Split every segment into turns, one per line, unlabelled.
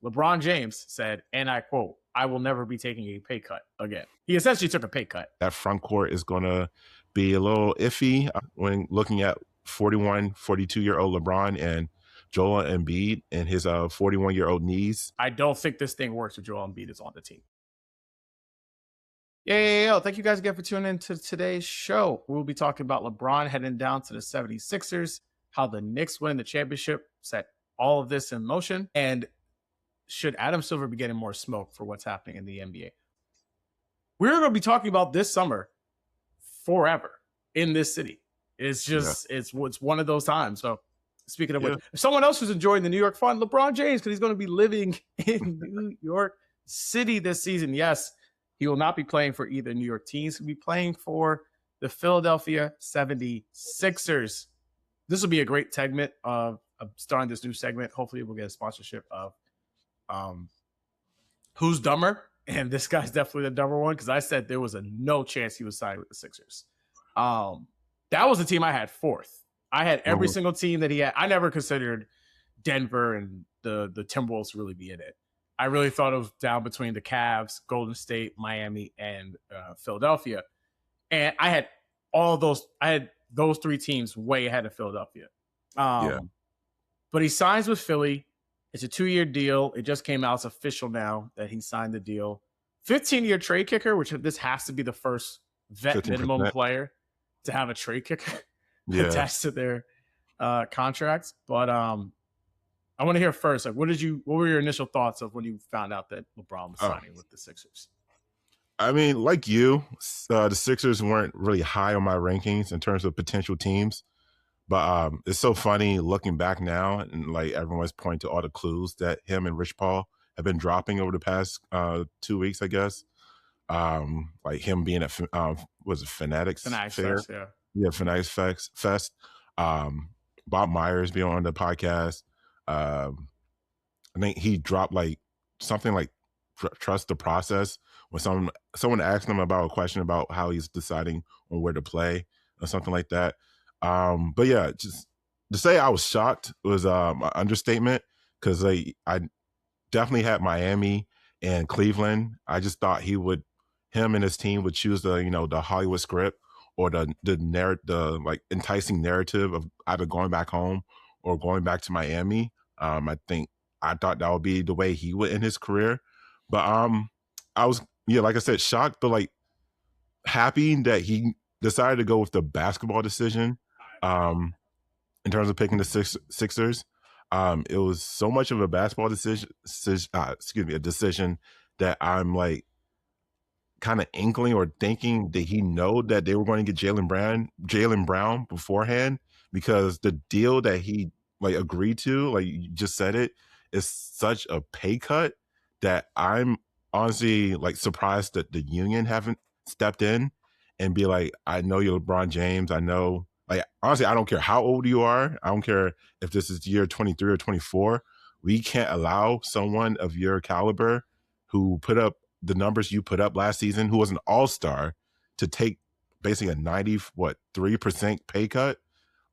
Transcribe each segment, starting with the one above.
LeBron James said, and I quote, "I will never be taking a pay cut again." He essentially took a pay cut.
That front court is going to be a little iffy when looking at 41, 42-year-old LeBron and Joel Embiid and his 41-year-old knees.
I don't think this thing works with Joel Embiid is on the team. Yeah. Thank you guys again for tuning in to today's show. We'll be talking about LeBron heading down to the 76ers, how the Knicks winning the championship set all of this in motion, and should Adam Silver be getting more smoke for what's happening in the NBA? We're going to be talking about this summer forever in this city. It's just, it's one of those times. So speaking of which, someone else who's enjoying the New York fun, LeBron James, because he's going to be living in New York City this season. Yes, he will not be playing for either New York teams. He'll be playing for the Philadelphia 76ers. This will be a great segment of starting this new segment. Hopefully we'll get a sponsorship of Who's Dumber? And this guy's definitely the dumber one, because I said there was no chance he was signed with the Sixers. That was the team I had fourth. I had every single team that he had. I never considered Denver and the Timberwolves to really be in it. I really thought it was down between the Cavs, Golden State, Miami, and Philadelphia. And I had those three teams way ahead of Philadelphia. But he signs with Philly. It's a 2-year deal. It just came out. It's official now that he signed the deal. 15-year trade kicker, which this has to be the first vet 15%. Minimum player to have a trade kicker attached to their contracts. But I want to hear first, like, what were your initial thoughts of when you found out that LeBron was signing with the Sixers?
I mean, like you, the Sixers weren't really high on my rankings in terms of potential teams. But it's so funny looking back now, and like everyone's pointing to all the clues that him and Rich Paul have been dropping over the past 2 weeks, I guess. Like him being at Fanatics Fair?
Fest,
Fanatics Fest. Bob Myers being on the podcast. I think he dropped like something like trust the process when someone asked him about a question about how he's deciding on where to play or something like that. But yeah, just to say I was shocked was an understatement, because I definitely had Miami and Cleveland. I just thought him and his team would choose the Hollywood script or the like enticing narrative of either going back home or going back to Miami. I thought that would be the way he would end his career. But I was like I said, shocked, but like happy that he decided to go with the basketball decision. In terms of picking the Sixers, it was so much of a basketball decision, a decision that I'm like kind of inkling or thinking that he know that they were going to get Jaylen Brown beforehand, because the deal that he like agreed to, like you just said it, is such a pay cut that I'm honestly like surprised that the union haven't stepped in and be like, I know you're LeBron James. I know, like, honestly, I don't care how old you are. I don't care if this is year 23 or 24. We can't allow someone of your caliber who put up the numbers you put up last season, who was an all-star, to take basically a 3% pay cut.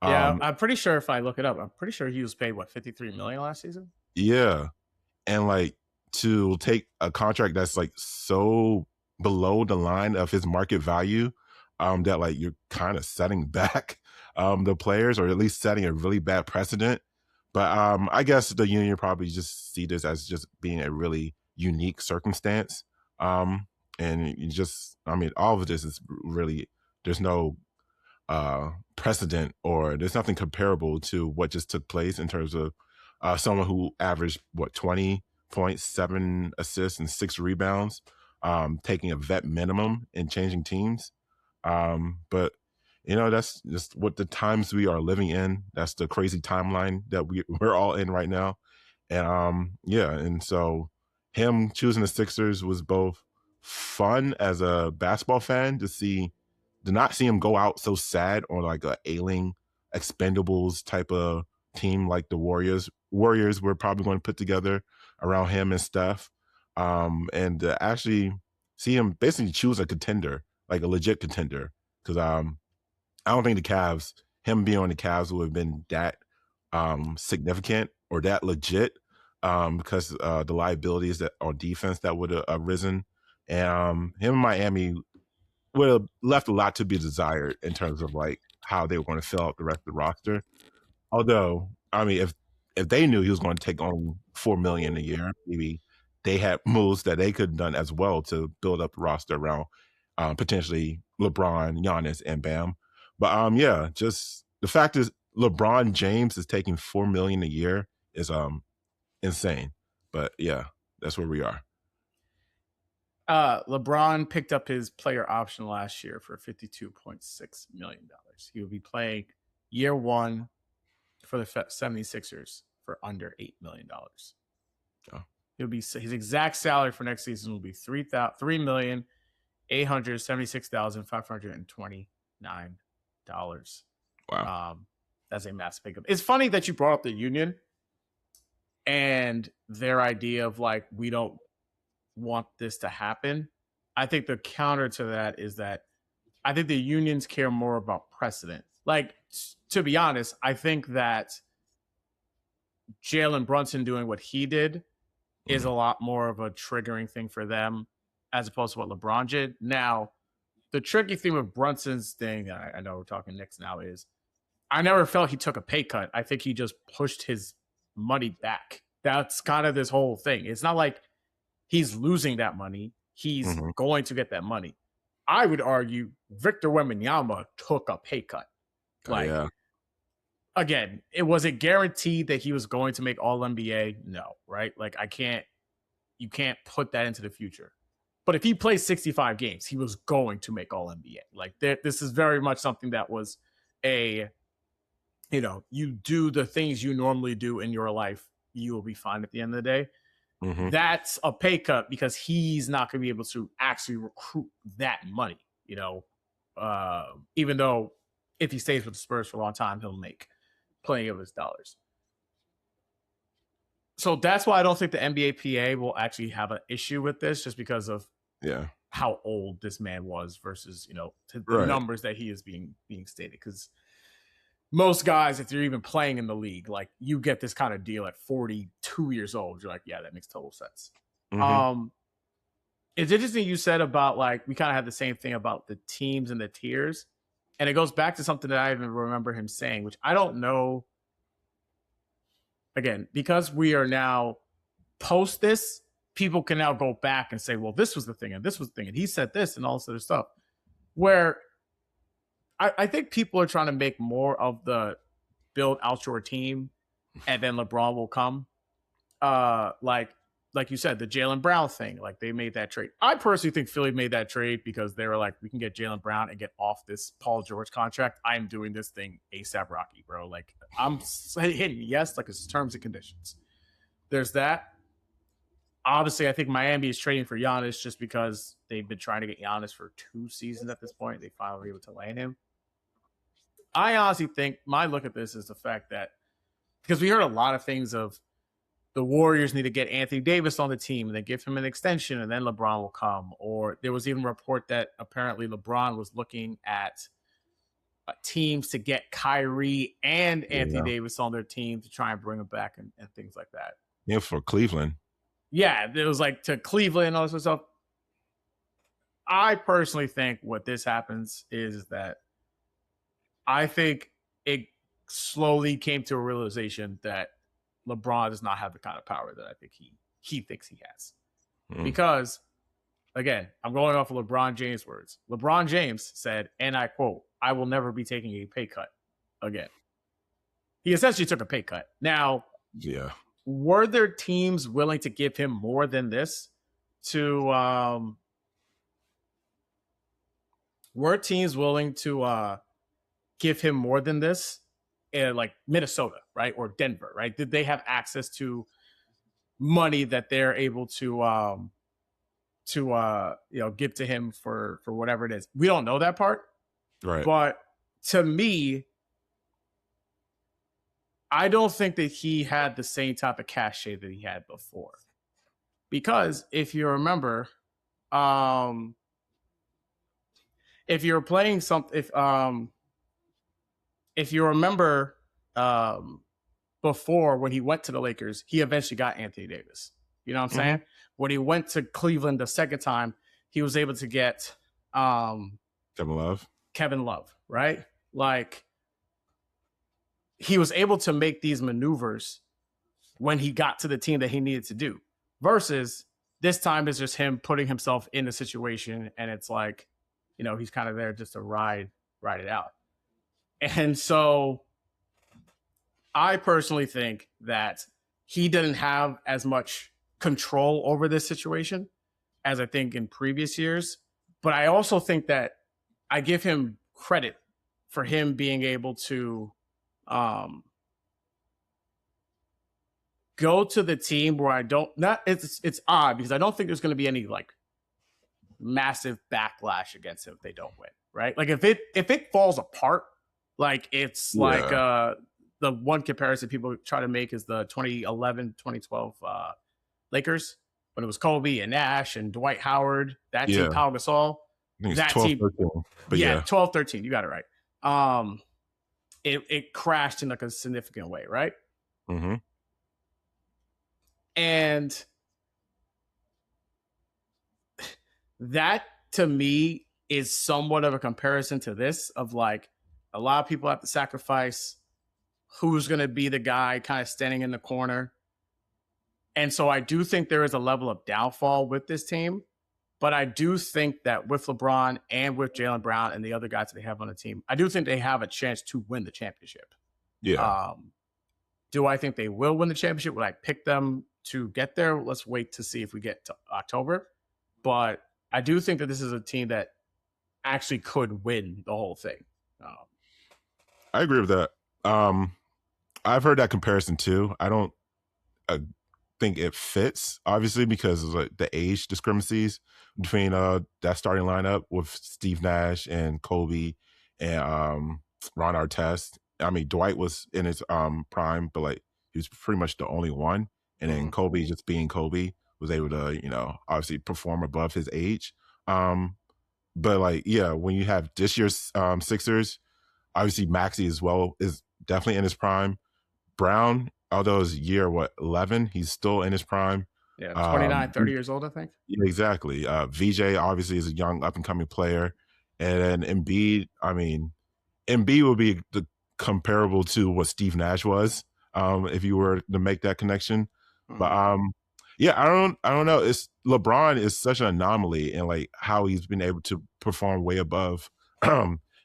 Yeah, I'm pretty sure if I look it up, I'm pretty sure he was paid, $53 million last season?
Yeah. And like to take a contract that's like so below the line of his market value, that like you're kind of setting back the players, or at least setting a really bad precedent. But I guess the union probably just see this as just being a really unique circumstance. And all of this is really, there's no precedent, or there's nothing comparable to what just took place in terms of someone who averaged 20 points, 7 assists, and 6 rebounds, taking a vet minimum and changing teams. But that's just what the times we are living in. That's the crazy timeline that we're all in right now. And and so him choosing the Sixers was both fun as a basketball fan to not see him go out so sad on like a ailing Expendables type of team like the Warriors. Warriors were probably going to put together around him and Steph, and to actually see him basically choose a contender, like a legit contender, because I don't think him being on the Cavs would have been that significant or that legit. because the liabilities that on defense that would have arisen, and him and Miami would have left a lot to be desired in terms of like how they were going to fill out the rest of the roster. Although, I mean, if they knew he was going to take on $4 million a year, maybe they had moves that they could have done as well to build up the roster around potentially LeBron, Giannis, and Bam. But yeah, just the fact is LeBron James is taking $4 million a year is insane. But yeah, that's where we are.
LeBron picked up his player option last year for $52.6 million. He will be playing year one for the 76ers for under $8 million.
Oh.
He'll be his exact salary for next season will be $3,876,529.
Wow.
That's a massive pickup. It's funny that you brought up the union and their idea of like, we don't want this to happen. I think the counter to that is that I think the unions care more about precedent. Like, to be honest, I think that Jalen Brunson doing what he did is a lot more of a triggering thing for them as opposed to what LeBron did. Now, the tricky thing with Brunson's thing, I know we're talking Knicks now, is I never felt he took a pay cut. I think he just pushed his money back. That's kind of this whole thing. It's not like he's losing that money. He's going to get that money. I would argue Victor Wembanyama took a pay cut. Like, again, was it guaranteed that he was going to make All NBA? No, right? Like, you can't put that into the future. But if he plays 65 games, he was going to make All NBA. Like, this is very much something that was you do the things you normally do in your life, you will be fine at the end of the day. That's a pay cut because he's not going to be able to actually recruit that money, even though if he stays with the Spurs for a long time, he'll make plenty of his dollars. So that's why I don't think the NBA PA will actually have an issue with this, just because of how old this man was versus, the numbers that he is being stated. Because most guys, if you're even playing in the league, like, you get this kind of deal at 42 years old. You're like, yeah, that makes total sense. It's interesting you said about, like, we kind of have the same thing about the teams and the tiers. And it goes back to something that I even remember him saying, which I don't know. Again, because we are now post this, people can now go back and say, well, this was the thing and this was the thing. And he said this and all this other stuff. Where I think people are trying to make more of the build out your team and then LeBron will come. Like you said, the Jaylen Brown thing, like, they made that trade. I personally think Philly made that trade because they were like, we can get Jaylen Brown and get off this Paul George contract. I'm doing this thing ASAP Rocky, bro. Like, I'm hitting yes, like, it's terms and conditions. There's that. Obviously, I think Miami is trading for Giannis just because they've been trying to get Giannis for 2 seasons at this point. They finally were able to land him. I honestly think my look at this is the fact that, because we heard a lot of things of the Warriors need to get Anthony Davis on the team and then give him an extension and then LeBron will come. Or there was even a report that apparently LeBron was looking at teams to get Kyrie and Anthony Davis on their team to try and bring him back and things like that.
Yeah, for Cleveland.
Yeah, it was like to Cleveland and all this stuff. I personally think what this happens is that I think it slowly came to a realization that LeBron does not have the kind of power that I think he thinks he has. Because, again, I'm going off of LeBron James' words. LeBron James said, and I quote, "I will never be taking a pay cut again." He essentially took a pay cut. Now, were there teams willing to give him more than this to were teams willing to give him more than this, like Minnesota, right, or Denver, right? Did they have access to money that they're able to give to him for whatever it is? We don't know that part,
right?
But to me, I don't think that he had the same type of cachet that he had before, because if you remember, if you're playing something, if you remember, before, when he went to the Lakers, he eventually got Anthony Davis. You know what I'm saying? When he went to Cleveland the second time, he was able to get Kevin Love, right? Like, he was able to make these maneuvers when he got to the team that he needed to do, versus this time is just him putting himself in a situation, and it's like, you know, he's kind of there just to ride it out. And so I personally think that he didn't have as much control over this situation as I think in previous years. But I also think that I give him credit for him being able to go to the team where it's odd, because I don't think there's going to be any like massive backlash against him if they don't win, right? Like if it falls apart, like it's like the one comparison people try to make is the 2011-2012 Lakers, when it was Kobe and Nash and Dwight Howard, that team, Pau Gasol, that 12, team, 13, but 12-13, you got it right. It crashed in like a significant way, right?
Mm-hmm.
And that to me is somewhat of a comparison to this, of like, a lot of people have to sacrifice who's going to be the guy kind of standing in the corner. And so I do think there is a level of downfall with this team, but I do think that with LeBron and with Jaylen Brown and the other guys that they have on the team, I do think they have a chance to win the championship.
Yeah.
Do I think they will win the championship? Would I pick them to get there? Let's wait to see if we get to October. But I do think that this is a team that actually could win the whole thing.
I agree with that. I've heard that comparison too. I don't think it fits, obviously, because of like the age discrepancies between that starting lineup with Steve Nash and Kobe and Ron Artest. I mean, Dwight was in his prime, but like he was pretty much the only one. And then Kobe, just being Kobe, was able to, you know, obviously perform above his age. But like, yeah, when you have this year's Sixers, obviously Maxey as well is definitely in his prime. Brown, although his year 11, he's still in his prime.
Yeah, 29, 30 years old, I think.
Yeah, exactly. VJ obviously is a young up and coming player, and then Embiid. I mean, Embiid will be comparable to what Steve Nash was, if you were to make that connection. But yeah, I don't know. It's LeBron is such an anomaly in like how he's been able to perform way above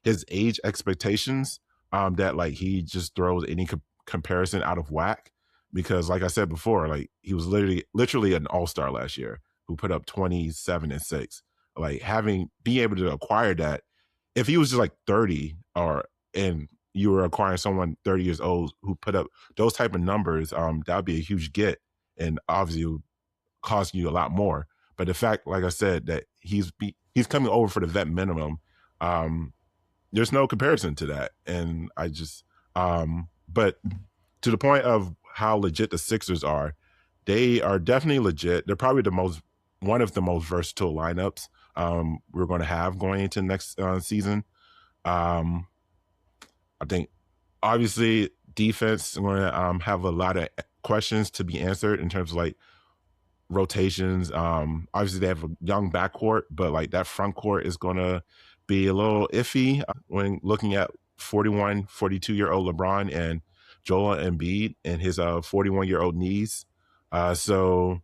his age expectations, that like he just throws any comparison out of whack, because like I said before, like he was literally an all-star last year who put up 27 and 6. Like being able to acquire that, if he was just like 30 and you were acquiring someone 30 years old who put up those type of numbers, that would be a huge get, and obviously it would cost you a lot more. But the fact, like I said, that he's coming over for the vet minimum, there's no comparison to that. And I just, but to the point of how legit the Sixers are, they are definitely legit. They're probably one of the most versatile lineups we're going to have going into next season. I think obviously defense is going to have a lot of questions to be answered in terms of like rotations. Obviously they have a young backcourt, but like that front court is going to be a little iffy when looking at 42-year-old LeBron and Joel Embiid and his 41-year-old knees. So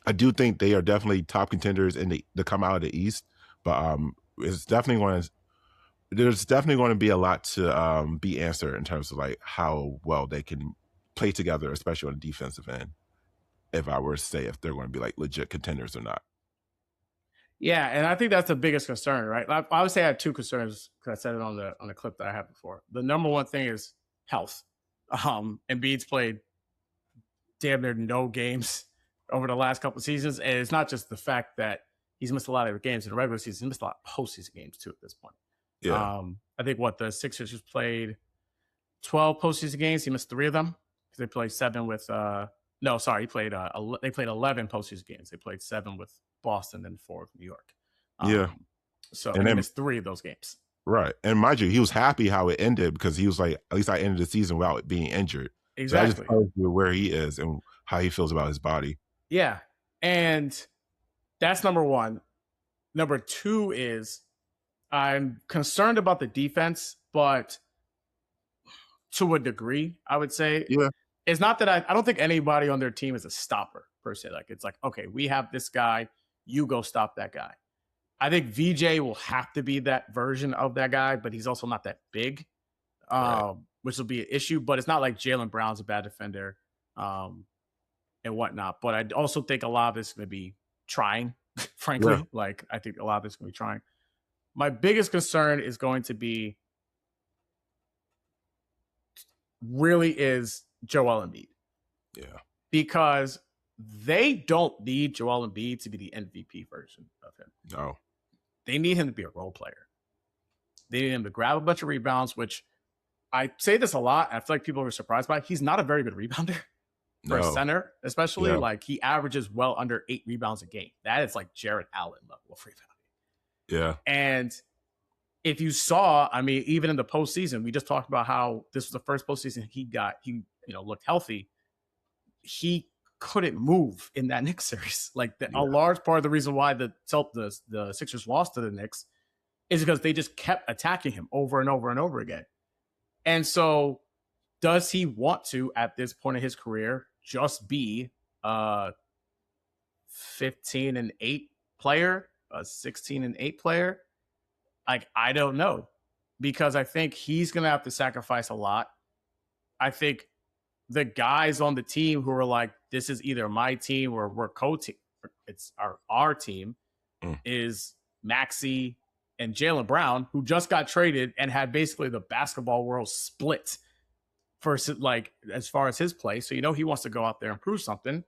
I do think they are definitely top contenders to come out of the East, but there's definitely going to be a lot to be answered in terms of like how well they can play together, especially on the defensive end, if I were to say if they're going to be like legit contenders or not.
Yeah, and I think that's the biggest concern, right? I would say I have two concerns, because I said it on the clip that I had before. The number one thing is health. Embiid's played damn near no games over the last couple of seasons, and it's not just the fact that he's missed a lot of games in the regular season; he's missed a lot of postseason games too at this point.
Yeah.
I think the Sixers just played 12 postseason games. He missed 3 of them because they played 7 with. He played. They played 11 postseason games. They played 7 with Boston and 4 with New York. So he missed 3 of those games.
Right, and mind you, he was happy how it ended, because he was like, at least I ended the season without being injured. So that just
Exactly.
tells you where he is and how he feels about his body.
Yeah. And that's number one. Number two is I'm concerned about the defense, but to a degree, I would say.
Yeah.
It's not that I don't think anybody on their team is a stopper per se. Like it's like, okay, we have this guy, you go stop that guy. I think VJ will have to be that version of that guy, but he's also not that big,
Right.
which will be an issue. But it's not like Jaylen Brown's a bad defender and whatnot. But I also think a lot of this is going to be trying, frankly.
Yeah.
Like I think a lot of this is going to be trying. My biggest concern is going to be really is Joel Embiid.
Yeah.
Because they don't need Joel Embiid to be the MVP version of him.
No.
They need him to be a role player. They need him to grab a bunch of rebounds, which I say this a lot. I feel like people are surprised by. He's not a very good rebounder for a center, especially.
Yeah.
Like he averages well under 8 rebounds a game. That is like Jared Allen level of rebounding.
Yeah.
And if you saw, I mean, even in the postseason, we just talked about how this was the first postseason he looked healthy. He couldn't move in that Knicks series. Like a large part of the reason why the Sixers lost to the Knicks is because they just kept attacking him over and over and over again. And so does he want to, at this point in his career, just be a 15-8 player, a 16-8 player? Like, I don't know, because I think he's going to have to sacrifice a lot. I think the guys on the team who are like, this is either my team or we're co-team, it's our team, is Maxey and Jaylen Brown, who just got traded and had basically the basketball world split for, like, as far as his play. So, he wants to go out there and prove something.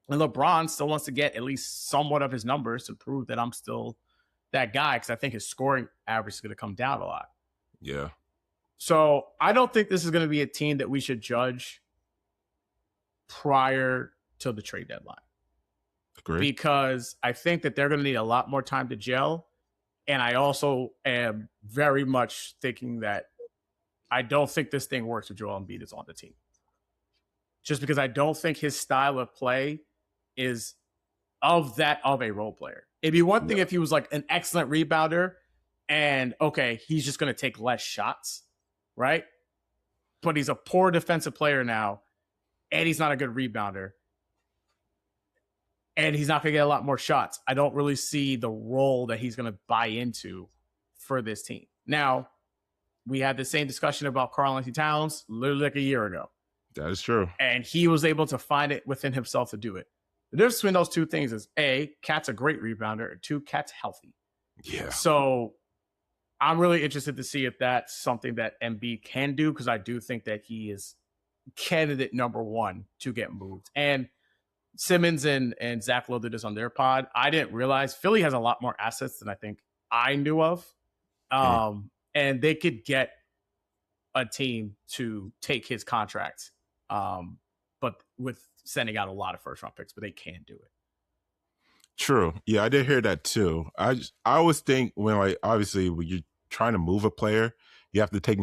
And LeBron still wants to get at least somewhat of his numbers to prove that I'm still that guy, because I think his scoring average is going to come down a lot.
Yeah.
So I don't think this is going to be a team that we should judge prior to the trade deadline.
Agree.
Because I think that they're going to need a lot more time to gel. And I also am very much thinking that I don't think this thing works with Joel Embiid is on the team. Just because I don't think his style of play is of a role player. It'd be one thing if he was like an excellent rebounder and, okay, he's just going to take less shots, right? But he's a poor defensive player now, and he's not a good rebounder, and he's not going to get a lot more shots. I don't really see the role that he's going to buy into for this team. Now, we had the same discussion about Karl-Anthony Towns literally like a year ago.
That is true.
And he was able to find it within himself to do it. The difference between those two things is A, Cat's a great rebounder, and 2, Cat's healthy.
Yeah.
So I'm really interested to see if that's something that Embiid can do, because I do think that he is candidate number 1 to get moved. And Simmons and Zach Lowe did this on their pod. I didn't realize Philly has a lot more assets than I think I knew of. And they could get a team to take his contract, but with sending out a lot of first round picks, but they can do it.
True. Yeah, I did hear that too. I always think when, like, obviously when you're trying to move a player, you have to take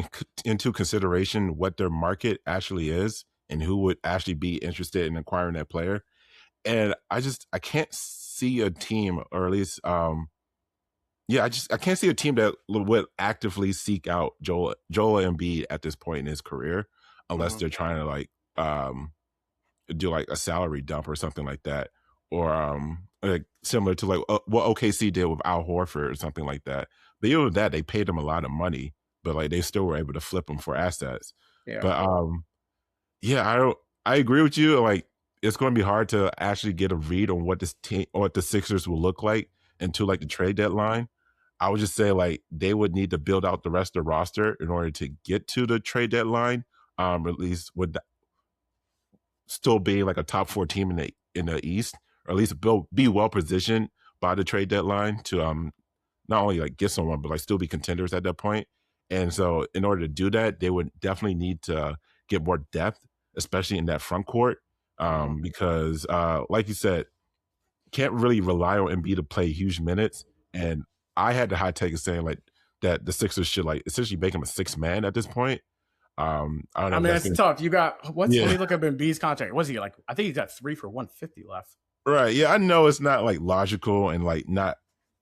into consideration what their market actually is and who would actually be interested in acquiring that player. And I can't see a team, or at least, I can't see a team that would actively seek out Joel Embiid at this point in his career, unless they're trying to like do like a salary dump or something like that, or like similar to like what OKC did with Al Horford or something like that. But even with that, they paid him a lot of money, but like they still were able to flip him for assets.
Yeah.
But I agree with you. Like, it's going to be hard to actually get a read on what this team or what the Sixers will look like until like the trade deadline. I would just say like they would need to build out the rest of the roster in order to get to the trade deadline. At least with still being like a top 4 team in the East, or at least be well positioned by the trade deadline to not only like get someone, but like still be contenders at that point. And so in order to do that, they would definitely need to get more depth, especially in that front court. Because like you said, can't really rely on Embiid to play huge minutes. And I had the hot take of saying like that the Sixers should like essentially make him a 6-man at this point. I don't know.
I mean, it's tough. You got let me look up Embiid's contract. Was he like? I think he's got 3 for $150 left.
Right. Yeah, I know it's not like logical and like not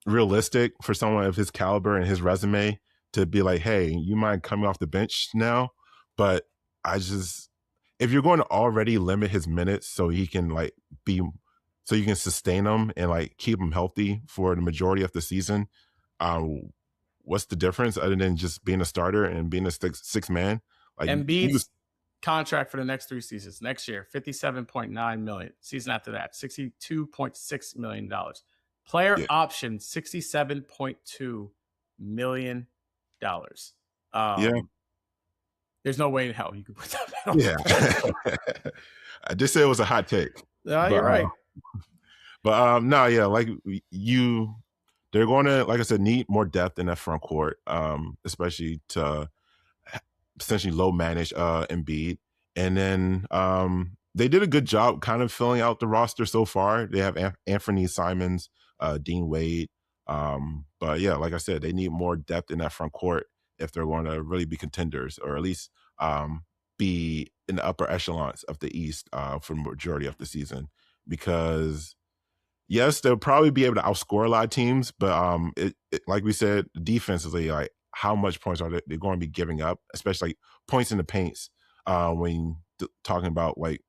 realistic for someone of his caliber and his resume to be like, hey, you mind coming off the bench now? But if you're going to already limit his minutes so he can so you can sustain him and like keep him healthy for the majority of the season, what's the difference other than just being a starter and being a six man? Like
Embiid's contract for the next 3 seasons. Next year, $57.9 million. Season after that, $62.6 million. Player option, $67.2 million. There's no way in hell you could put that on.
Yeah. I just said it was a hot take.
No, you're right.
But no, yeah, like they're going to, like I said, need more depth in that front court, especially to essentially low manage Embiid. And then they did a good job kind of filling out the roster so far. They have Anthony Simons, Dean Wade. But yeah, like I said, they need more depth in that front court if they're going to really be contenders, or at least be in the upper echelons of the East for the majority of the season. Because yes, they'll probably be able to outscore a lot of teams, but like we said, defensively, like how much points are they going to be giving up, especially like points in the paints when talking about like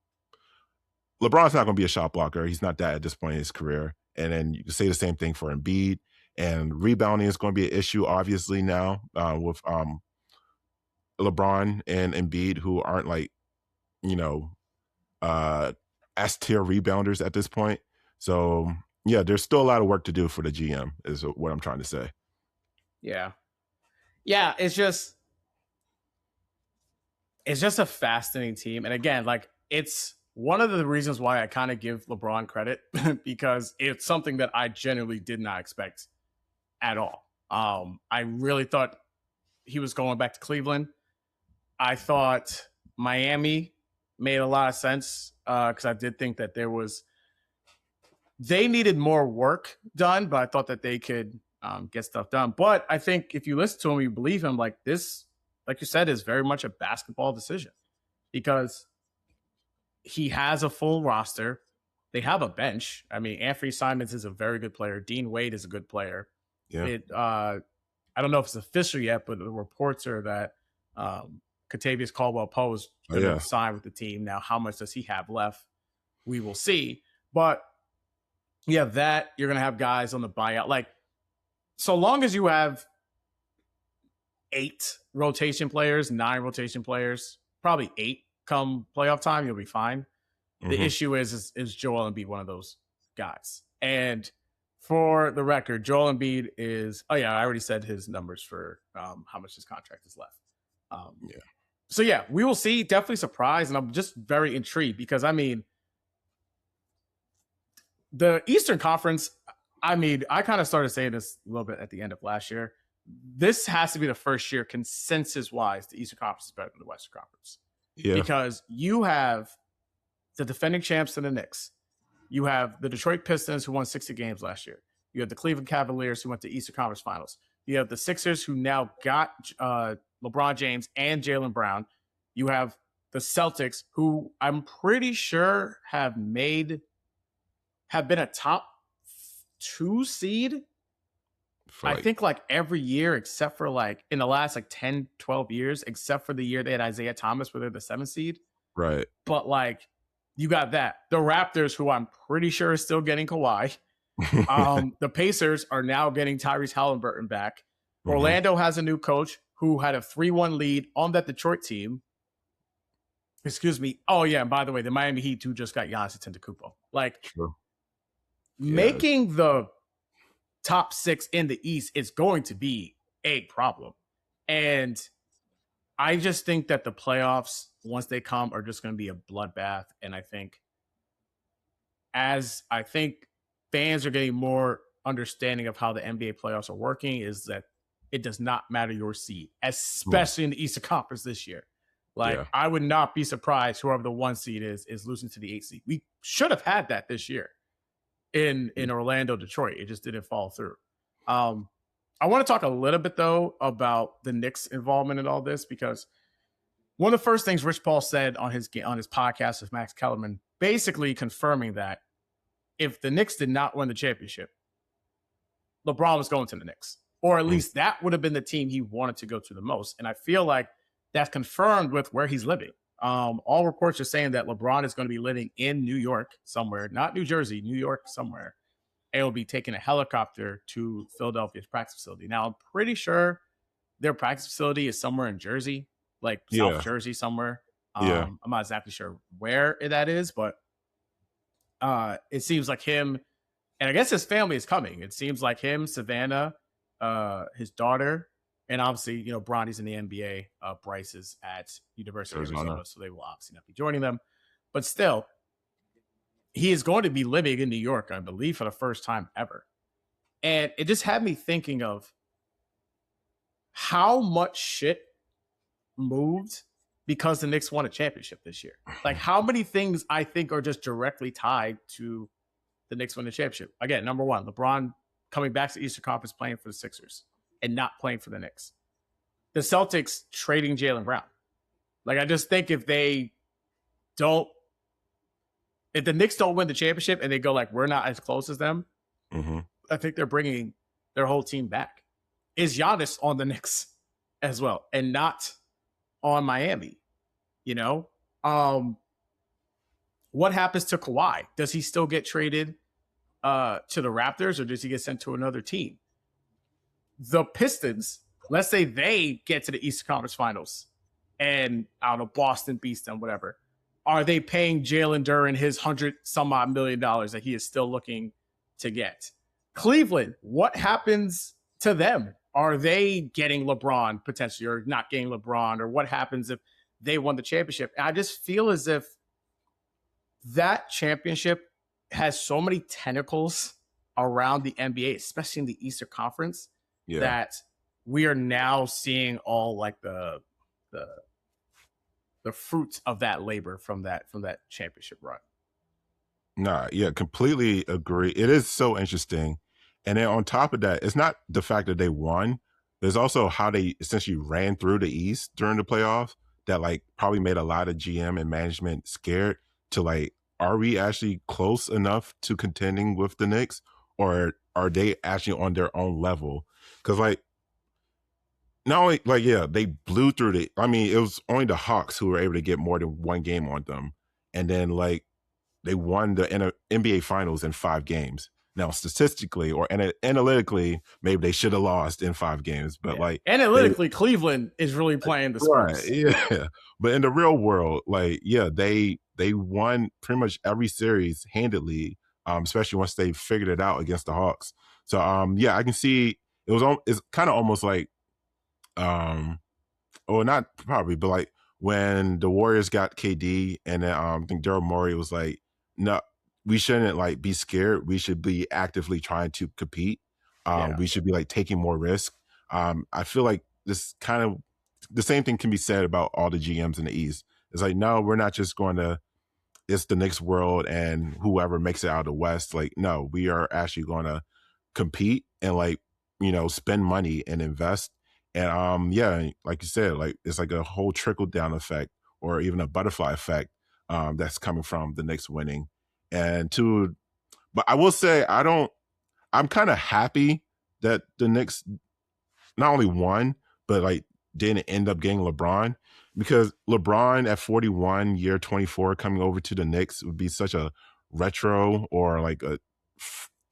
LeBron's not going to be a shot blocker. He's not that at this point in his career. And then you can say the same thing for Embiid. And rebounding is going to be an issue, obviously, now with LeBron and Embiid, who aren't like, S-tier rebounders at this point. So, yeah, there's still a lot of work to do for the GM is what I'm trying to say.
Yeah. Yeah, it's just a fascinating team. And again, like it's one of the reasons why I kind of give LeBron credit because it's something that I genuinely did not expect at all. I really thought he was going back to Cleveland. I thought Miami made a lot of sense because I did think that they needed more work done, but I thought that they could get stuff done. But I think if you listen to him, you believe him, like this, like you said, is very much a basketball decision because he has a full roster. They have a bench. I mean, Anthony Simons is a very good player. Dean Wade is a good player. Yeah. I don't know if it's official yet, but the reports are that Kentavious Caldwell-Pope is going to sign with the team. Now, how much does he have left? We will see. But yeah, that you're going to have guys on the buyout. Like, so long as you have 8 rotation players, 9 rotation players, probably 8 come playoff time, you'll be fine. Mm-hmm. The issue is Joel Embiid one of those guys? And for the record, Joel Embiid is, I already said his numbers for how much his contract is left. So yeah, we will see. Definitely surprised. And I'm just very intrigued because, I mean, the Eastern Conference, I mean, I kind of started saying this a little bit at the end of last year. This has to be the first year consensus-wise the Eastern Conference is better than the Western Conference. Yeah. Because you have the defending champs in the Knicks. You have the Detroit Pistons who won 60 games last year. You have the Cleveland Cavaliers who went to Eastern Conference Finals. You have the Sixers who now got LeBron James and Jaylen Brown. You have the Celtics who I'm pretty sure have been a top 2 seed. I think like every year except for like in the last like 10, 12 years, except for the year they had Isaiah Thomas where they're the 7th seed.
Right.
But like you got that. The Raptors, who I'm pretty sure is still getting Kawhi. The Pacers are now getting Tyrese Halliburton back. Mm-hmm. Orlando has a new coach who had a 3-1 lead on that Detroit team. Excuse me. Oh, yeah. And by the way, the Miami Heat, who just got Giannis Antetokounmpo. Like, making the top 6 in the East is going to be a problem. And I just think that the playoffs, once they come, are just going to be a bloodbath. And I think fans are getting more understanding of how the NBA playoffs are working, is that it does not matter your seed, especially in the Eastern Conference this year. Like, I would not be surprised whoever the 1 seed is losing to the 8 seed. We should have had that this year in Orlando, Detroit. It just didn't fall through. I want to talk a little bit, though, about the Knicks' involvement in all this, because one of the first things Rich Paul said on his podcast with Max Kellerman, basically confirming that if the Knicks did not win the championship, LeBron was going to the Knicks, or at least that would have been the team he wanted to go to the most. And I feel like that's confirmed with where he's living. All reports are saying that LeBron is going to be living in New York somewhere, not New Jersey, New York somewhere. And will be taking a helicopter to Philadelphia's practice facility. Now, I'm pretty sure their practice facility is somewhere in Jersey, like South Jersey somewhere. I'm not exactly sure where that is, but it seems like him, and I guess his family is coming. It seems like him, Savannah, his daughter, and obviously, Bronny's in the NBA. Bryce is at University of Arizona, so they will obviously not be joining them. But still, he is going to be living in New York, I believe, for the first time ever. And it just had me thinking of how much shit moved because the Knicks won a championship this year. Like, how many things I think are just directly tied to the Knicks winning the championship. Again, number one, LeBron coming back to the Eastern Conference playing for the Sixers and not playing for the Knicks. The Celtics trading Jaylen Brown. Like, I just think if the Knicks don't win the championship and they go like, we're not as close as them, I think they're bringing their whole team back. Is Giannis on the Knicks as well and not on Miami? What happens to Kawhi? Does he still get traded to the Raptors, or does he get sent to another team? The Pistons, let's say they get to the Eastern Conference Finals and, I don't know, Boston beats them, whatever. Are they paying Jalen Duren his $100-some-odd million that he is still looking to get? Cleveland, what happens to them? Are they getting LeBron potentially, or not getting LeBron? Or what happens if they won the championship? And I just feel as if that championship has so many tentacles around the NBA, especially in the Eastern Conference, that we are now seeing all like the fruits of that labor from that championship run.
Nah, yeah, completely agree. It is so interesting. And then on top of that, it's not the fact that they won. There's also how they essentially ran through the East during the playoffs that like probably made a lot of GM and management scared to like, are we actually close enough to contending with the Knicks, or are they actually on their own level? Because like, not only like, they blew through it was only the Hawks who were able to get more than one game on them. And then like they won the NBA finals in 5 games. Now, statistically or analytically, maybe they should have lost in 5 games, but like
analytically, Cleveland is really playing the Spurs.
Right, but in the real world, like, they won pretty much every series handedly, especially once they figured it out against the Hawks. So, I can see it's kind of almost like, or not probably, but like when the Warriors got KD and then I think Daryl Morey was like, no, we shouldn't like be scared. We should be actively trying to compete. We should be like taking more risk. I feel like this kind of the same thing can be said about all the GMs in the East. It's like, no, we're not just going to, it's the Knicks world and whoever makes it out of the West. Like, no, we are actually going to compete and like, spend money and invest. And like you said, like it's like a whole trickle down effect or even a butterfly effect that's coming from the Knicks winning. But I will say, I'm kind of happy that the Knicks not only won, but like didn't end up getting LeBron, because LeBron at 41, year 24, coming over to the Knicks would be such a retro or like a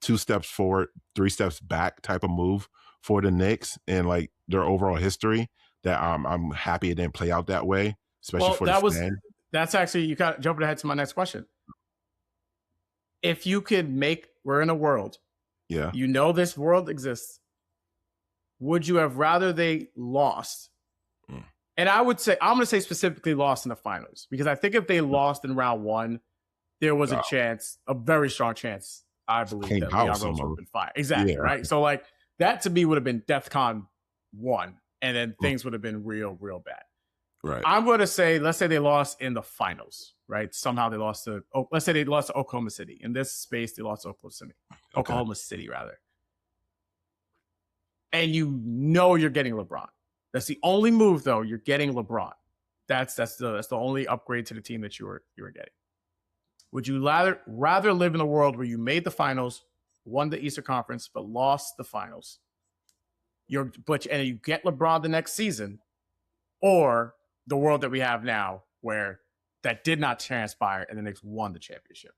2 steps forward, 3 steps back type of move for the Knicks and like their overall history that I'm happy it didn't play out that way, especially for the fan.
That's actually, you got jumping ahead to my next question. If you could we're in a world, this world exists, would you have rather they lost? And I'm going to say specifically lost in the finals, because I think if they lost in round 1, there was a chance, a very strong chance, I believe, that Leon Rose would have been fired. Exactly, right? So like that to me would have been DEFCON 1, and then things would have been real, real bad.
Right.
I'm going to say, let's say they lost in the finals, right? Somehow they lost to, let's say they lost to Oklahoma City. In this space, they lost to Oklahoma City, rather. And you're getting LeBron. That's the only move, though. You're getting LeBron. That's the only upgrade to the team that you were getting. Would you rather live in a world where you made the finals, won the Eastern Conference, but lost the finals? And you get LeBron the next season, or the world that we have now where that did not transpire and the Knicks won the championship?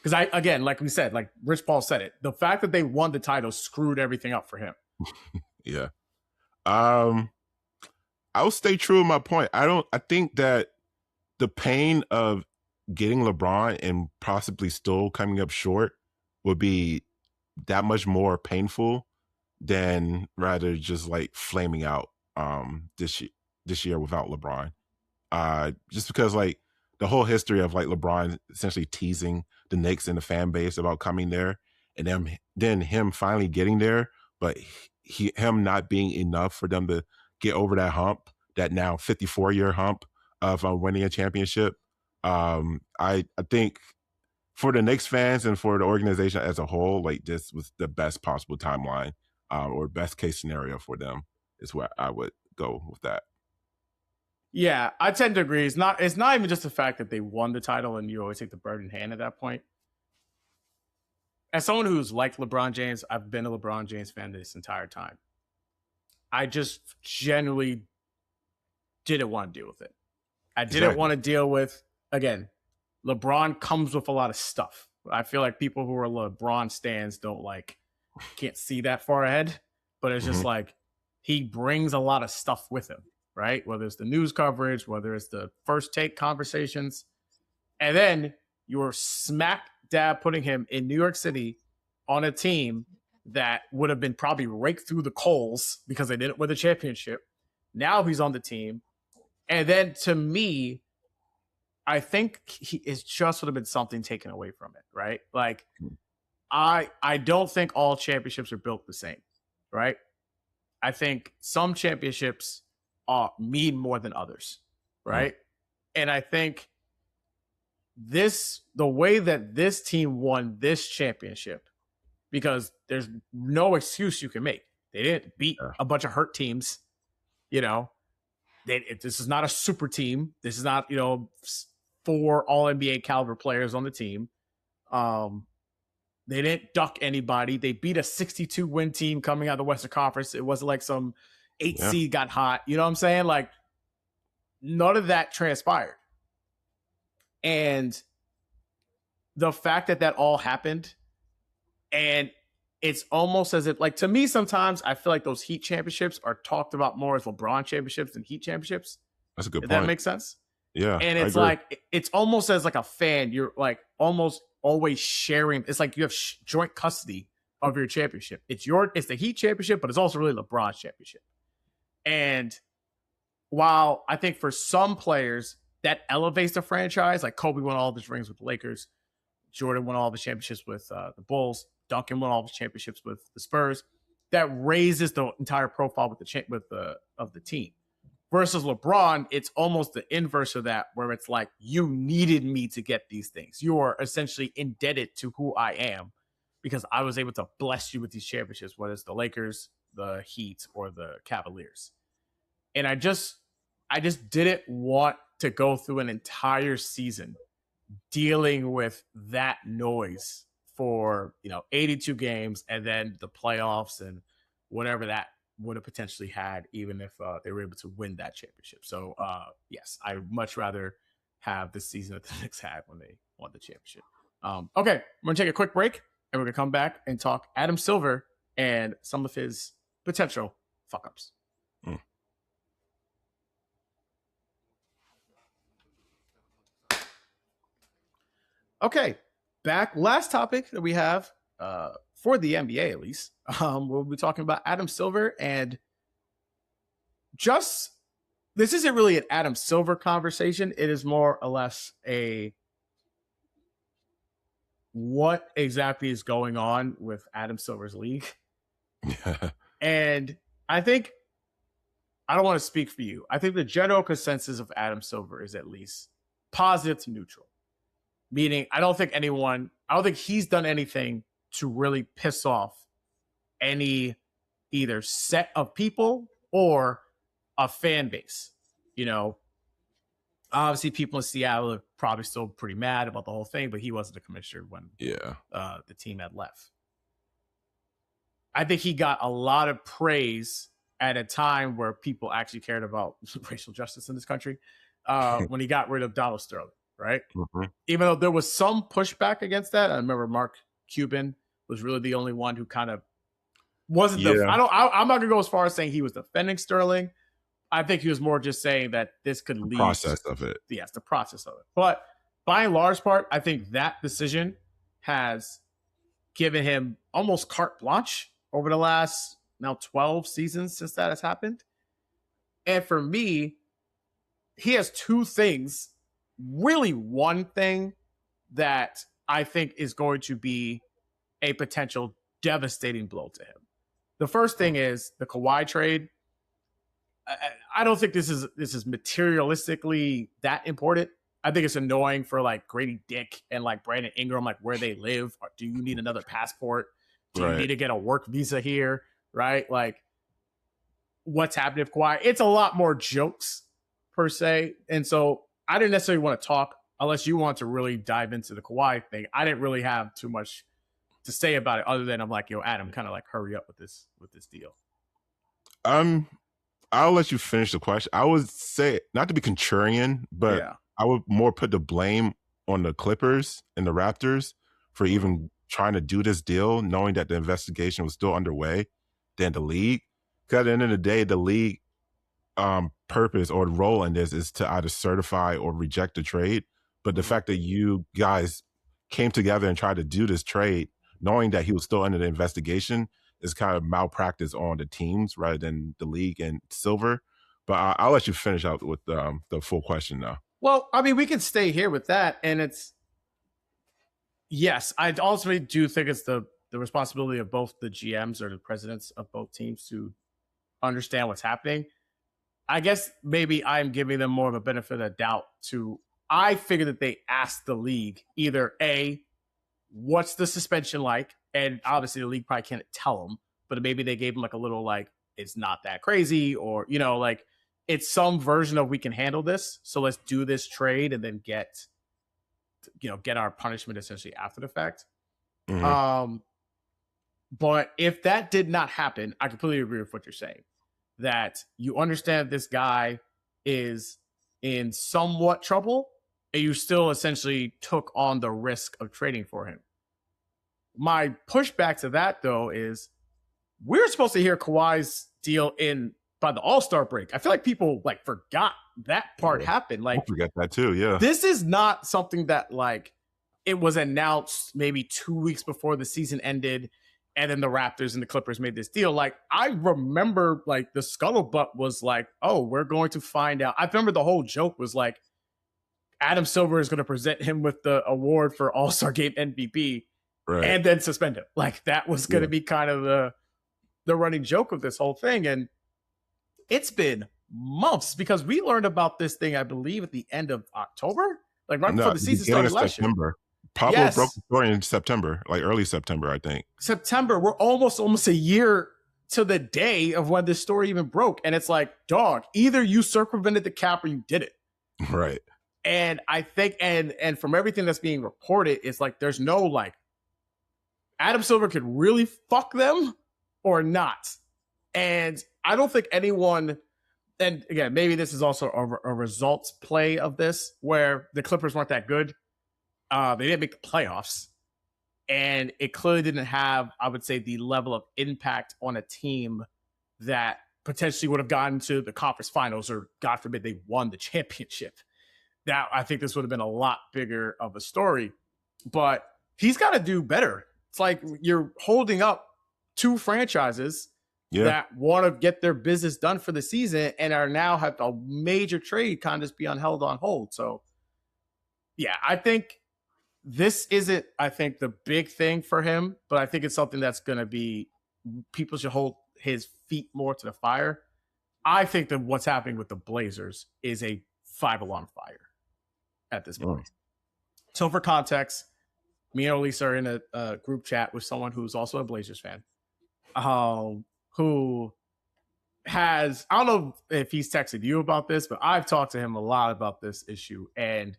Because again, like we said, like Rich Paul said it, the fact that they won the title screwed everything up for him.
Yeah. I'll stay true to my point. I think that the pain of getting LeBron and possibly still coming up short would be that much more painful than rather just like flaming out this year without LeBron. Just because like the whole history of like LeBron essentially teasing the Knicks and the fan base about coming there, and then him finally getting there, but him not being enough for them to get over that hump, that now 54-year hump of winning a championship. I think for the Knicks fans and for the organization as a whole, like this was the best possible timeline or best case scenario for them is where I would go with that.
Yeah, I tend to agree. It's not even just the fact that they won the title and you always take the bird in hand at that point. As someone who's like LeBron James, I've been a LeBron James fan this entire time. I just genuinely didn't want to deal with it. I didn't want to deal with, again, LeBron comes with a lot of stuff. I feel like people who are LeBron stans can't see that far ahead, but it's just like he brings a lot of stuff with him, right? Whether it's the news coverage, whether it's the first take conversations. And then you're smack dab putting him in New York City on a team that would have been probably raked through the coals because they didn't win the championship. Now he's on the team. And then to me, I think it's just would have been something taken away from it, right? Like, I don't think all championships are built the same, right? I think some championships mean more than others, right? And I think the way that this team won this championship, because there's no excuse you can make. They didn't beat a bunch of hurt teams, you know. This is not a super team. This is not, 4 All-NBA caliber players on the team. They didn't duck anybody. They beat a 62-win team coming out of the Western Conference. It wasn't like some 8 seed got hot. You know what I'm saying? Like, none of that transpired. And the fact that all happened, and it's almost as if, like, to me, sometimes I feel like those Heat championships are talked about more as LeBron championships than Heat championships.
That's a good point.
Does that make sense?
Yeah.
And it's like, it's almost as like a fan, you're like almost always sharing. It's like you have joint custody of your championship. It's the Heat championship, but it's also really LeBron's championship. And while I think for some players that elevates the franchise, like Kobe won all of his rings with the Lakers, Jordan won all of his championships with the Bulls, Duncan won all of his championships with the Spurs, that raises the entire profile with the team. Versus LeBron, it's almost the inverse of that, where it's like, you needed me to get these things. You are essentially indebted to who I am because I was able to bless you with these championships, whether it's the Lakers, the Heat, or the Cavaliers. And I just didn't want to go through an entire season dealing with that noise for 82 games and then the playoffs and whatever that would have potentially had, even if they were able to win that championship. So yes, I would much rather have the season that the Knicks had when they won the championship. Okay, we're gonna take a quick break and we're gonna come back and talk Adam Silver and some of his potential fuck ups. Okay, back. Last topic that we have for the NBA, at least, we'll be talking about Adam Silver, and this isn't really an Adam Silver conversation. It is more or less what exactly is going on with Adam Silver's league. And I think, I don't want to speak for you, I think the general consensus of Adam Silver is at least positive to neutral. Meaning, I don't think he's done anything to really piss off any either set of people or a fan base. Obviously, people in Seattle are probably still pretty mad about the whole thing, but he wasn't the commissioner when the team had left. I think he got a lot of praise at a time where people actually cared about racial justice in this country when he got rid of Donald Sterling, right? Mm-hmm. Even though there was some pushback against that. I remember Mark Cuban was really the only one who kind of wasn't I'm not going to go as far as saying he was defending Sterling. I think he was more just saying that this could lead
process of it.
Yes, the process of it. But by and large part, I think that decision has given him almost carte blanche over the last now 12 seasons since that has happened. And for me, he has two things. Really one thing that I think is going to be a potential devastating blow to him. The first thing is the Kawhi trade. I don't think this is materialistically that important. I think it's annoying for like Grady Dick and like Brandon Ingram, like where they live. Do you need another passport? Do you need to get a work visa here? Right? Like what's happening with Kawhi? It's a lot more jokes per se. And so I didn't necessarily want to talk unless you want to really dive into the Kawhi thing. I didn't really have too much to say about it other than I'm like, yo, Adam, kind of like hurry up with this deal.
I'll let you finish the question. I would say, not to be contrarian, but I would more put the blame on the Clippers and the Raptors for even trying to do this deal, knowing that the investigation was still underway, than the league. Because at the end of the day, the league purpose or role in this is to either certify or reject the trade. But the fact that you guys came together and tried to do this trade, knowing that he was still under the investigation, is kind of malpractice on the teams rather than the league and Silver. But I'll let you finish out with the full question now.
Well, I mean, we can stay here with that. And it's, yes, I also do think it's the responsibility of both the GMs or the presidents of both teams to understand what's happening. I guess maybe I'm giving them more of a benefit of the doubt I figure that they asked the league either A, what's the suspension like? And obviously the league probably can't tell them, but maybe they gave them like a little, like, it's not that crazy, or, like it's some version of we can handle this. So let's do this trade and then get our punishment essentially after the fact. Mm-hmm. But if that did not happen, I completely agree with what you're saying, that you understand this guy is in somewhat trouble and you still essentially took on the risk of trading for him. My pushback to that, though, is we're supposed to hear Kawhi's deal by the All-Star break. I feel like people like forgot that part happened. Like,
I forget that too. Yeah,
this is not something that like it was announced maybe 2 weeks before the season ended, and then the Raptors and the Clippers made this deal. Like, I remember like the scuttlebutt was like, "Oh, we're going to find out." I remember the whole joke was like, Adam Silver is going to present him with the award for All-Star Game MVP. Right. And then suspend him. Like that was going to be kind of the running joke of this whole thing. And it's been months because we learned about this thing, I believe, at the end of October, like right before the season started last year.
Pablo broke the story in September, like early September, I think.
September. We're almost a year to the day of when this story even broke. And it's like, dog, either you circumvented the cap or you did it.
Right.
And I think, and from everything that's being reported, it's like there's no like, Adam Silver could really fuck them or not. And I don't think anyone, and again, maybe this is also a results play of this, where the Clippers weren't that good. They didn't make the playoffs. And it clearly didn't have, I would say, the level of impact on a team that potentially would have gotten to the conference finals, or God forbid they won the championship. That I think this would have been a lot bigger of a story. But he's got to do better. It's like you're holding up two franchises that want to get their business done for the season and are now have a major trade kind of just be held on hold. So, yeah, I think this isn't, the big thing for him, but I think it's something that's going to be, people should hold his feet more to the fire. I think that what's happening with the Blazers is a 5-alarm fire at this point. So for context, me and Olisa are in a group chat with someone who's also a Blazers fan, who I don't know if he's texted you about this, but I've talked to him a lot about this issue, and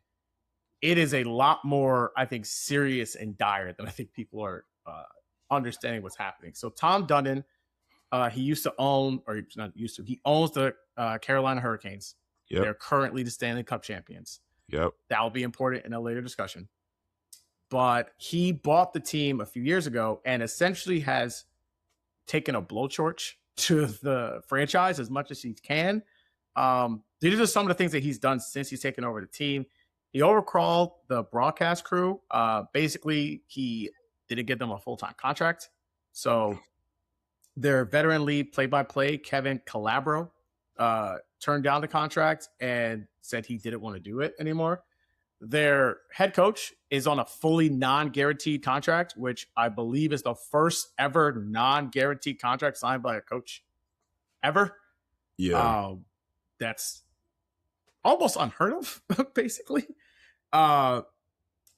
it is a lot more, I think, serious and dire than I think people are understanding what's happening. So Tom Dundon, he used to own, or not used to, he owns the Carolina Hurricanes.
Yep.
They're currently the Stanley Cup champions.
Yep.
That will be important in a later discussion. But he bought the team a few years ago and essentially has taken a blowtorch to the franchise as much as he can. These are some of the things that he's done since he's taken over the team. He overcrawled the broadcast crew. Basically, he didn't give them a full-time contract. So their veteran lead play-by-play, Kevin Calabro, turned down the contract and said he didn't want to do it anymore. Their head coach is on a fully non-guaranteed contract, which I believe is the first ever non-guaranteed contract signed by a coach ever.
Yeah.
That's almost unheard of, basically.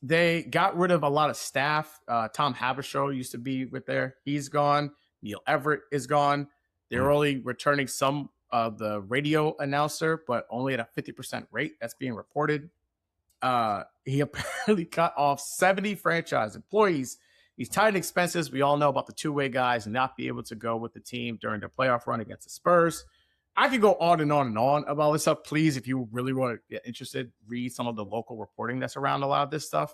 They got rid of a lot of staff. Tom Haberstroh used to be with there. He's gone. Neil Everett is gone. They're only returning some of the radio announcer, but only at a 50% rate. That's being reported. He apparently cut off 70 franchise employees. He's tightened expenses. We all know about the two-way guys not be able to go with the team during their playoff run against the Spurs. I could go on and on and on about this stuff. Please, if you really want to get interested, read some of the local reporting that's around a lot of this stuff.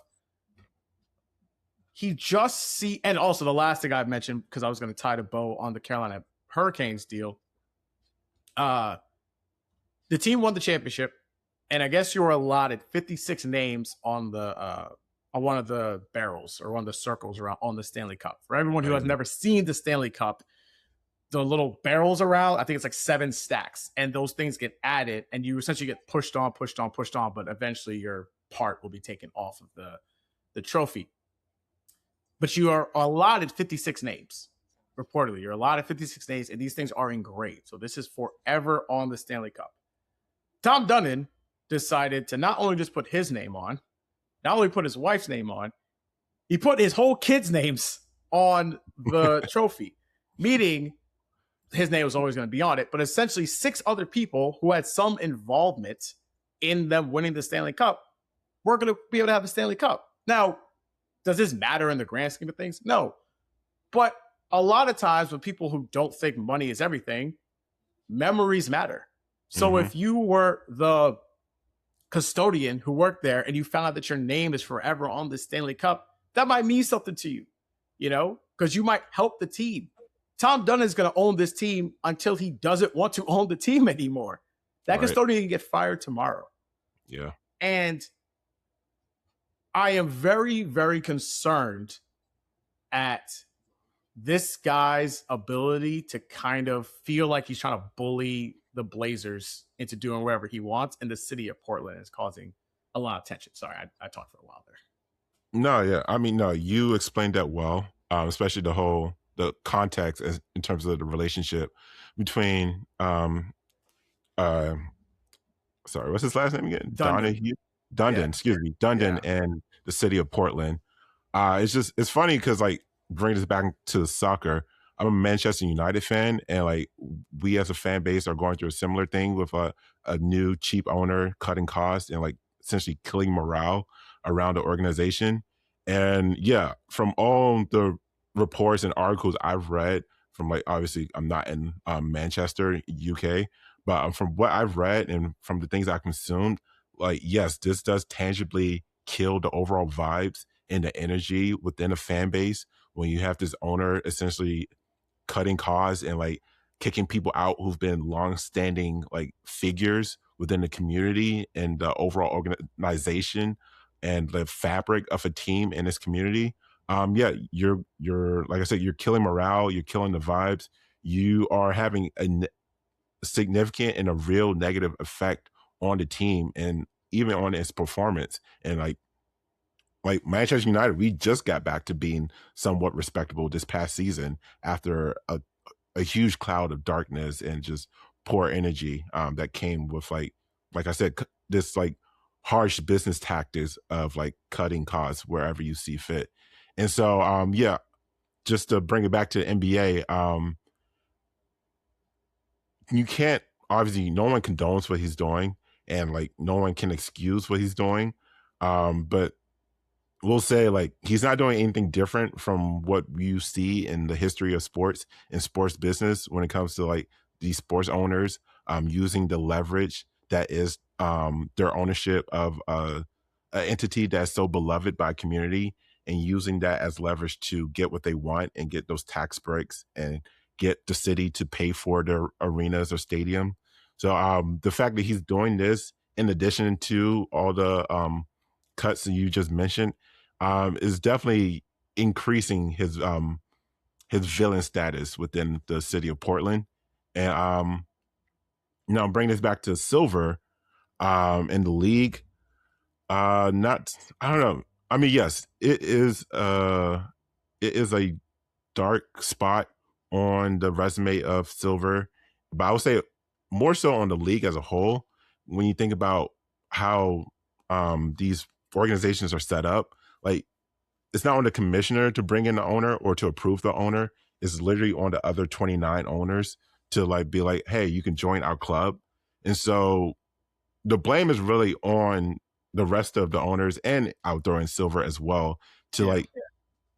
And also the last thing I've mentioned, because I was going to tie the bow on the Carolina Hurricanes deal. The team won the championship, and I guess you were allotted 56 names on the on one of the barrels or one of the circles around on the Stanley Cup. For everyone who has never seen the Stanley Cup, the little barrels around, I think it's like 7 stacks, and those things get added, and you essentially get pushed on, but eventually your part will be taken off of the trophy. But you are allotted 56 names. Reportedly, you're allotted 56 names, and these things are engraved. So this is forever on the Stanley Cup. Tom Dundon decided to not only just put his name on, not only put his wife's name on, he put his whole kids' names on the trophy, meaning his name was always going to be on it, but essentially 6 other people who had some involvement in them winning the Stanley Cup were going to be able to have a Stanley Cup. Now, does this matter in the grand scheme of things? No. But a lot of times with people who don't think money is everything, memories matter. So if you were the custodian who worked there and you found out that your name is forever on the Stanley Cup, that might mean something to you, because you might help the team. Tom Dundon is going to own this team until he doesn't want to own the team anymore. That custodian can get fired tomorrow.
Yeah.
And I am very, very concerned at this guy's ability to kind of feel like he's trying to bully the Blazers into doing whatever he wants, and the city of Portland is causing a lot of tension. Sorry, I talked for a while there.
No, yeah. I mean, no, you explained that well, especially the context in terms of the relationship between, sorry, what's his last name again? Dundon, excuse me, Dundon and the city of Portland. It's funny because, like, bring this back to soccer. I'm a Manchester United fan, and like we as a fan base are going through a similar thing with a new cheap owner cutting costs and like essentially killing morale around the organization. And yeah, from all the reports and articles I've read from, like, obviously I'm not in Manchester, UK, but from what I've read and from the things I consumed, like, yes, this does tangibly kill the overall vibes and the energy within a fan base when you have this owner essentially cutting costs and like kicking people out who've been long-standing like figures within the community and the overall organization and the fabric of a team in this community. You're like I said, you're killing morale, you're killing the vibes, you are having a significant and a real negative effect on the team and even on its performance. And like Manchester United, we just got back to being somewhat respectable this past season after a huge cloud of darkness and just poor energy that came with like I said, this like harsh business tactics of like cutting costs wherever you see fit. And so, just to bring it back to the NBA, you can't, obviously no one condones what he's doing, and like no one can excuse what he's doing. But we'll say like he's not doing anything different from what you see in the history of sports and sports business when it comes to like these sports owners using the leverage that is their ownership of an entity that's so beloved by community, and using that as leverage to get what they want and get those tax breaks and get the city to pay for their arenas or stadium. So the fact that he's doing this in addition to all the cuts that you just mentioned is definitely increasing his villain status within the city of Portland. And bring this back to Silver in the league. Not, I don't know. I mean, yes, it is a dark spot on the resume of Silver, but I would say more so on the league as a whole. When you think about how these organizations are set up, like it's not on the commissioner to bring in the owner or to approve the owner. It's literally on the other 29 owners to like be like, hey, you can join our club. And so the blame is really on the rest of the owners, and I'll throw in Silver as well, to like,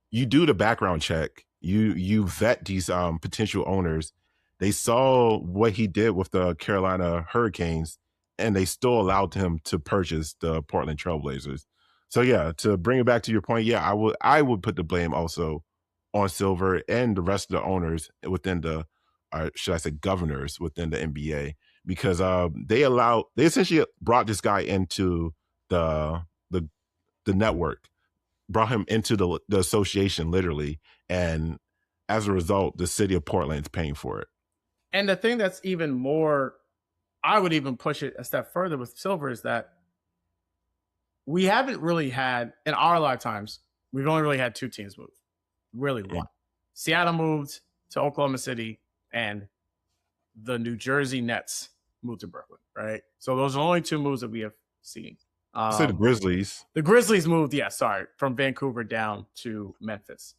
you do the background check, you vet these potential owners. They saw what he did with the Carolina Hurricanes, and they still allowed him to purchase the Portland Trailblazers. So yeah, to bring it back to your point, yeah, I would put the blame also on Silver and the rest of the owners within the, should I say, governors within the NBA, because they essentially brought this guy into the network, brought him into the association literally, and as a result, the city of Portland is paying for it.
And the thing that's even more, I would even push it a step further with Silver, is that we haven't really had, in our lifetimes, we've only really had two teams move. Really one. Seattle moved to Oklahoma City, and the New Jersey Nets moved to Brooklyn, right? So those are the only two moves that we have seen.
So the Grizzlies.
The Grizzlies moved, from Vancouver down to Memphis.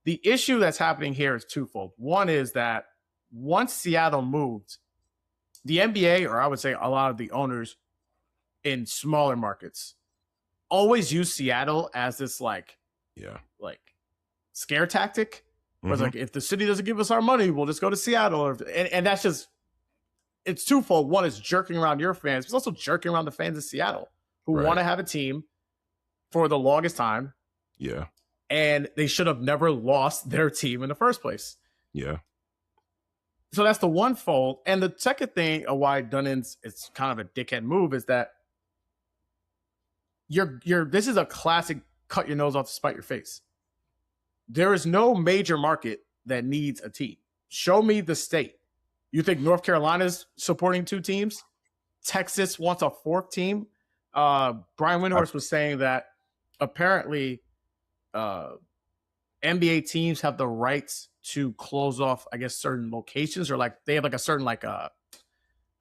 The issue that's happening here is twofold. One is that once Seattle moved, the NBA, or I would say a lot of the owners in smaller markets, always use Seattle as this like scare tactic. Where it's like, if the city doesn't give us our money, we'll just go to Seattle. And that's just, it's twofold. One is jerking around your fans, but it's also jerking around the fans of Seattle who want to have a team for the longest time.
Yeah.
And they should have never lost their team in the first place.
Yeah.
So that's the one fold. And the second thing of why Dunnins, it's kind of a dickhead move, is that this is a classic cut your nose off to spite your face. There is no major market that needs a team. Show me the state. You think North Carolina's supporting two teams? Texas wants a fourth team. Brian Windhorst was saying that apparently NBA teams have the rights to close off, I guess, certain locations, or like they have like a certain I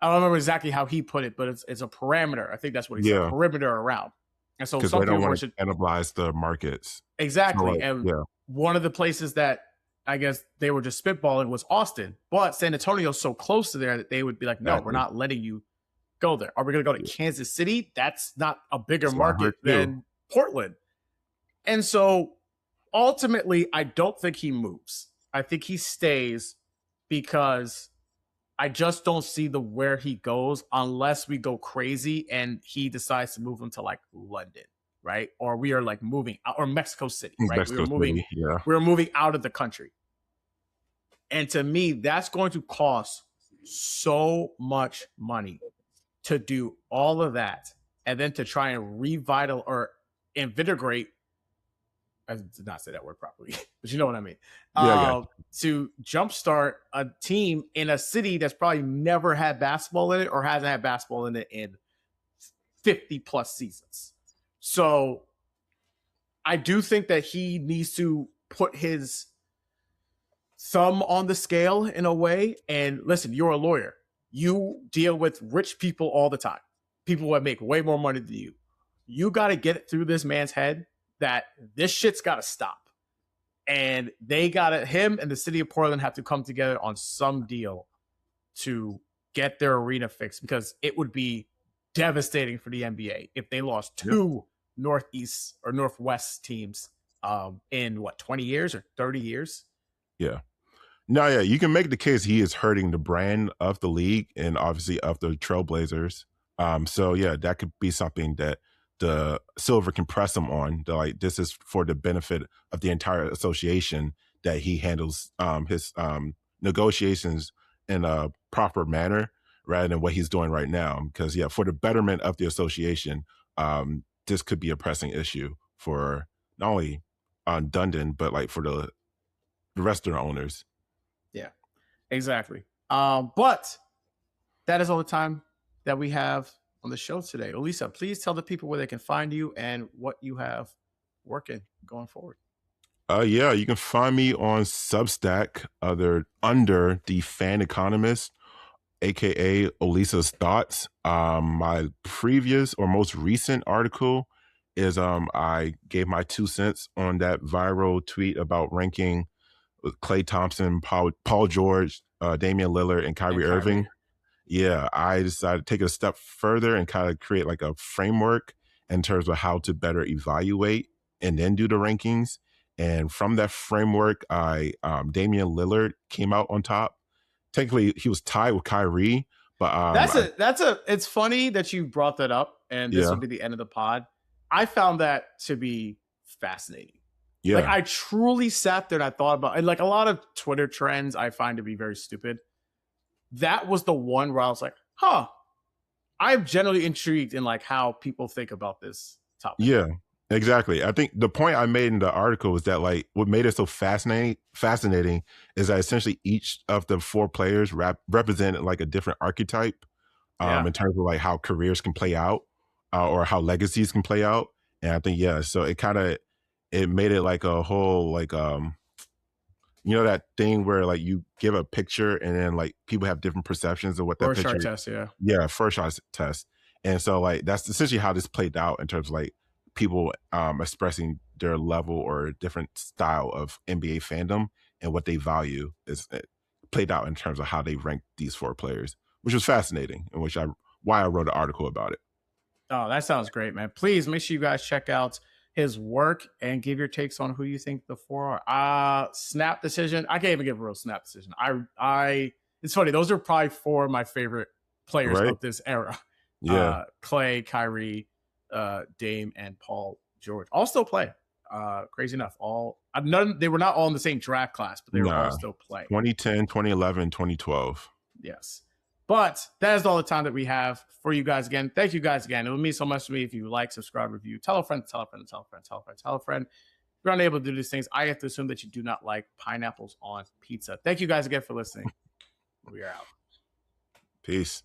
don't remember exactly how he put it, but it's a parameter. I think that's what he said, perimeter around. And so some
they don't
people
want to cannibalize the markets.
Exactly. One of the places that I guess they were just spitballing was Austin, but San Antonio's so close to there that they would be like, no, we're not letting you go there. Are we going to go to Kansas City? That's not a bigger market than Portland. And so ultimately, I don't think he moves. I think he stays because I just don't see where he goes unless we go crazy and he decides to move him to like London, right? Or we are like moving out, or Mexico City, right? We're moving out of the country. And to me, that's going to cost so much money to do all of that, and then to try and invigorate. I did not say that word properly, but you know what I mean. To jumpstart a team in a city that's probably never had basketball in it, or hasn't had basketball in it in 50 plus seasons. So I do think that he needs to put his thumb on the scale in a way. And listen, you're a lawyer. You deal with rich people all the time. People that make way more money than you. You got to get it through this man's head that this shit's got to stop. And him and the city of Portland have to come together on some deal to get their arena fixed, because it would be devastating for the NBA if they lost two Northeast or Northwest teams in 20 years or 30 years.
Yeah. No, yeah, you can make the case he is hurting the brand of the league and obviously of the Trailblazers. So yeah, that could be something that the Silver can press him on. Like, this is for the benefit of the entire association, that he handles his negotiations in a proper manner rather than what he's doing right now. Because yeah, for the betterment of the association, this could be a pressing issue for not only Dundon, but like for the rest of the owners.
Yeah, exactly. But that is all the time that we have on the show today. Olisa, please tell the people where they can find you and what you have working going forward.
Yeah, you can find me on Substack under the Fan Economist, aka Olisa's Thoughts. My previous or most recent article is I gave my 2 cents on that viral tweet about ranking with Klay Thompson, Paul George, Damian Lillard, and Kyrie Irving. Yeah, I decided to take it a step further and kind of create like a framework in terms of how to better evaluate and then do the rankings. And from that framework, Damian Lillard came out on top. Technically, he was tied with Kyrie, but
it's funny that you brought that up, and this will be the end of the pod. I found that to be fascinating. Yeah. Like, I truly sat there and I thought about, and like a lot of Twitter trends I find to be very stupid. That was the one where I was like, I'm generally intrigued in like how people think about this topic.
Yeah, exactly. I think the point I made in the article was that like what made it so fascinating is that essentially each of the 4 players represented like a different archetype in terms of like how careers can play out or how legacies can play out. And I think, so it made it like a whole, like, you know, that thing where like you give a picture and then like people have different perceptions of what that picture
test,
first shot test. And so like that's essentially how this played out in terms of like people expressing their level or different style of NBA fandom and what they value is played out in terms of how they ranked these 4 players, which was fascinating, and why I wrote an article about it.
Oh, that sounds great, man. Please make sure you guys check out his work and give your takes on who you think the 4 are. Snap decision. I can't even give a real snap decision. It's funny. Those are probably 4 of my favorite players of this era.
Yeah.
Klay, Kyrie, Dame, and Paul George all still play. Crazy enough. They were not all in the same draft class, but they were all still playing.
2010, 2011, 2012.
Yes. But that is all the time that we have for you guys again. Thank you guys again. It would mean so much to me if you like, subscribe, review, tell a friend, tell a friend, tell a friend, tell a friend, tell a friend. If you're unable to do these things, I have to assume that you do not like pineapples on pizza. Thank you guys again for listening. We are out.
Peace.